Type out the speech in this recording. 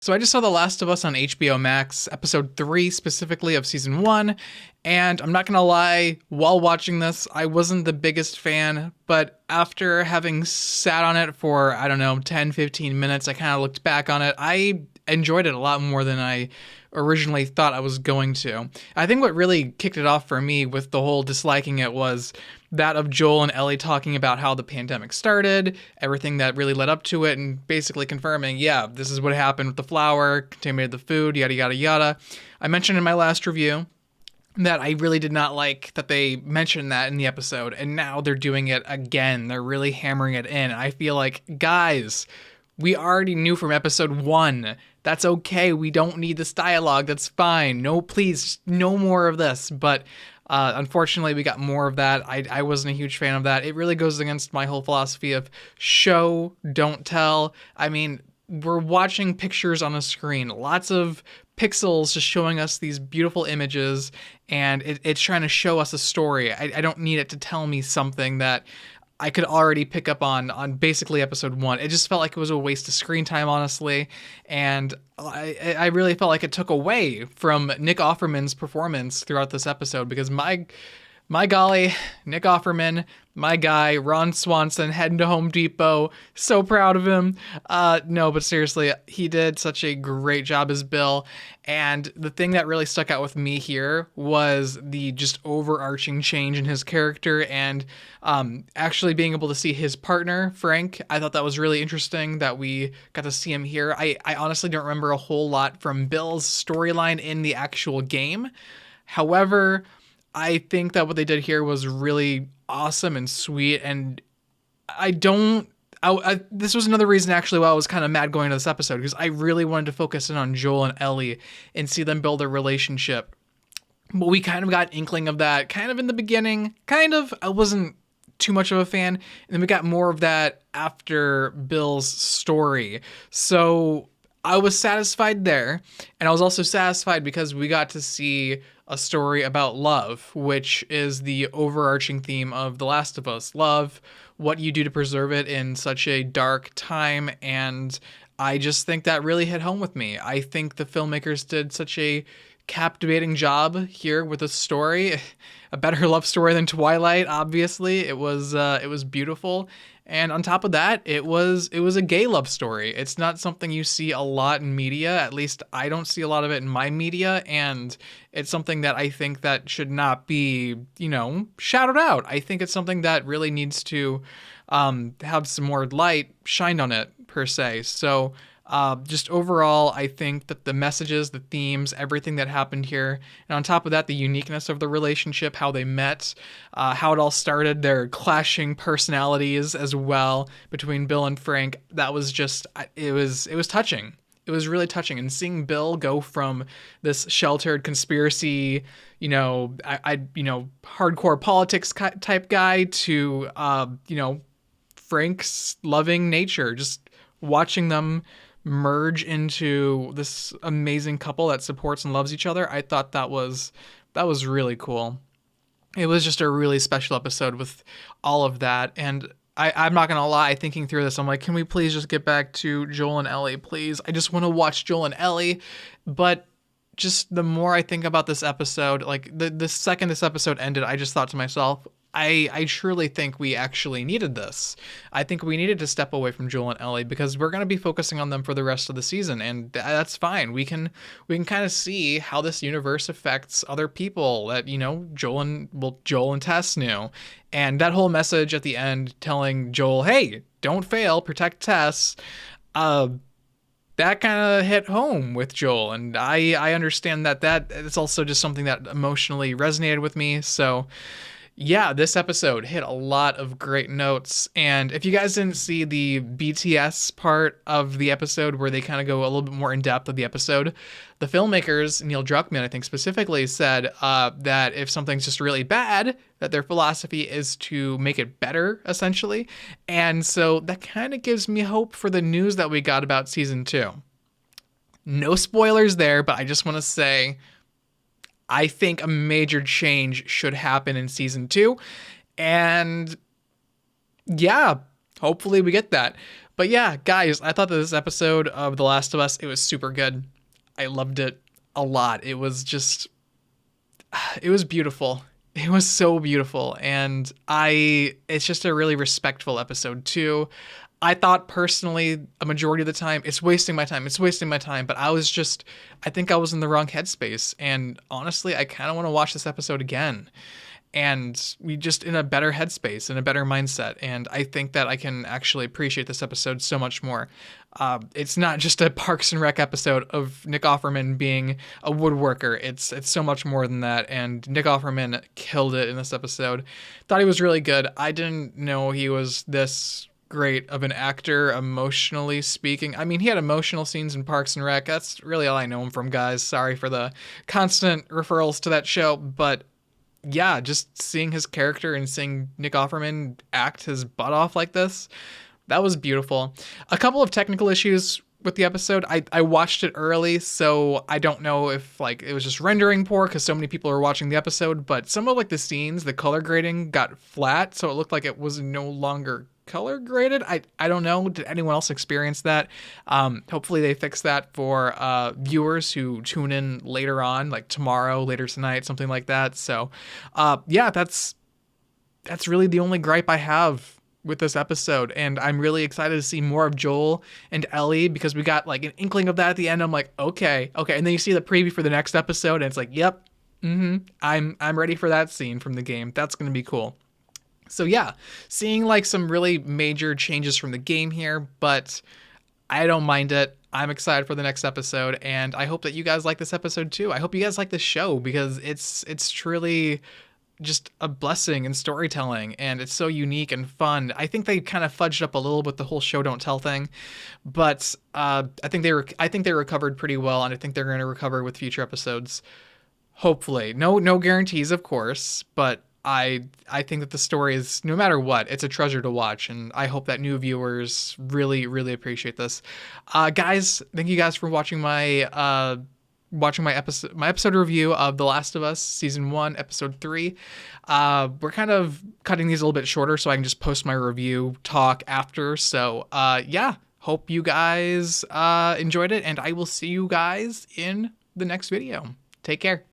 So I just saw The Last of Us on HBO Max, episode 3 specifically of season 1, and I'm not gonna lie, while watching this, I wasn't the biggest fan, but after having sat on it for, I don't know, 10, 15 minutes, I kind of looked back on it. I enjoyed it a lot more than I originally thought I was going to. I think what really kicked it off for me with the whole disliking it was that of Joel and Ellie talking about how the pandemic started, everything that really led up to it, and basically confirming, yeah, this is what happened with the flour, contaminated the food, yada, yada, yada. I mentioned in my last review that I really did not like that they mentioned that in the episode, and now they're doing it again. They're really hammering it in. I feel like, guys, we already knew from episode 1. That's okay. We don't need this dialogue. That's fine. No, please, no more of this. But unfortunately, we got more of that. I wasn't a huge fan of that. It really goes against my whole philosophy of show, don't tell. I mean, we're watching pictures on a screen. Lots of pixels just showing us these beautiful images, and it's trying to show us a story. I don't need it to tell me something that I could already pick up on basically episode 1. It just felt like it was a waste of screen time, honestly, and I really felt like it took away from Nick Offerman's performance throughout this episode, because my golly, Nick Offerman, my guy, Ron Swanson, heading to Home Depot. So proud of him. No, but seriously, he did such a great job as Bill. And the thing that really stuck out with me here was the just overarching change in his character, and actually being able to see his partner, Frank. I thought that was really interesting that we got to see him here. I honestly don't remember a whole lot from Bill's storyline in the actual game. However, I think that what they did here was really awesome and sweet, and this was another reason actually why I was kind of mad going to this episode, because I really wanted to focus in on Joel and Ellie and see them build a relationship. But we kind of got an inkling of that kind of in the beginning. I wasn't too much of a fan, and then we got more of that after Bill's story. So I was satisfied there, and I was also satisfied because we got to see a story about love, which is the overarching theme of The Last of Us. Love, what you do to preserve it in such a dark time, and I just think that really hit home with me. I think the filmmakers did such a captivating job here with a story, a better love story than Twilight. Obviously, it was beautiful, and on top of that, it was a gay love story. It's not something you see a lot in media. At least I don't see a lot of it in my media, and it's something that I think that should not be, shouted out. I think it's something that really needs to have some more light shined on it, per se. So just overall, I think that the messages, the themes, everything that happened here, and on top of that, the uniqueness of the relationship, how they met, how it all started, their clashing personalities as well between Bill and Frank, that was just, it was touching. It was really touching, and seeing Bill go from this sheltered conspiracy, hardcore politics type guy to, Frank's loving nature, just watching them merge into this amazing couple that supports and loves each other. I thought that was really cool. It was just a really special episode with all of that, and I'm not gonna lie, thinking through this, I'm like, can we please just get back to Joel and Ellie, please? I just want to watch Joel and Ellie. But just the more I think about this episode, like the second this episode ended, I just thought to myself, I truly think we actually needed this. I think we needed to step away from Joel and Ellie, because we're going to be focusing on them for the rest of the season, and that's fine. We can kind of see how this universe affects other people that, Joel and Tess knew. And that whole message at the end telling Joel, hey, don't fail, protect Tess, that kind of hit home with Joel, and I understand that it's also just something that emotionally resonated with me. So yeah, this episode hit a lot of great notes. And if you guys didn't see the BTS part of the episode where they kind of go a little bit more in depth of the episode, the filmmakers, Neil Druckmann, I think specifically, said that if something's just really bad, that their philosophy is to make it better, essentially. And so that kind of gives me hope for the news that we got about season 2. No spoilers there, but I just want to say, I think a major change should happen in season 2. And yeah, hopefully we get that. But yeah, guys, I thought that this episode of The Last of Us, it was super good. I loved it a lot. It was just, it was beautiful. It was so beautiful. And it's just a really respectful episode too. I thought personally, a majority of the time, it's wasting my time. It's wasting my time. But I think I was in the wrong headspace. And honestly, I kind of want to watch this episode again. And we just in a better headspace, in a better mindset. And I think that I can actually appreciate this episode so much more. It's not just a Parks and Rec episode of Nick Offerman being a woodworker. It's so much more than that. And Nick Offerman killed it in this episode. Thought he was really good. I didn't know he was this great of an actor, emotionally speaking. I mean, he had emotional scenes in Parks and Rec. That's really all I know him from, guys. Sorry for the constant referrals to that show, but yeah, just seeing his character and seeing Nick Offerman act his butt off like this, that was beautiful. A couple of technical issues with the episode. I watched it early, so I don't know if like it was just rendering poor because so many people were watching the episode, but some of like the scenes, the color grading got flat, so it looked like it was no longer color graded. I don't know. Did anyone else experience that? Hopefully they fix that for viewers who tune in later on, like tomorrow, later tonight, something like that. So yeah, that's really the only gripe I have with this episode, and I'm really excited to see more of Joel and Ellie because we got like an inkling of that at the end. I'm like, okay, and then you see the preview for the next episode, and it's like, yep, I'm ready for that scene from the game. That's gonna be cool. So yeah, seeing like some really major changes from the game here, but I don't mind it. I'm excited for the next episode, and I hope that you guys like this episode too. I hope you guys like this show because it's truly just a blessing in storytelling, and it's so unique and fun. I think they kind of fudged up a little with the whole show don't tell thing, but I think they recovered pretty well, and I think they're going to recover with future episodes. Hopefully, no guarantees, of course, but I think that the story is, no matter what, it's a treasure to watch, and I hope that new viewers really, really appreciate this. Guys, thank you guys for watching my episode review of The Last of Us Season 1, Episode 3. We're kind of cutting these a little bit shorter so I can just post my review talk after. So yeah, hope you guys enjoyed it, and I will see you guys in the next video. Take care.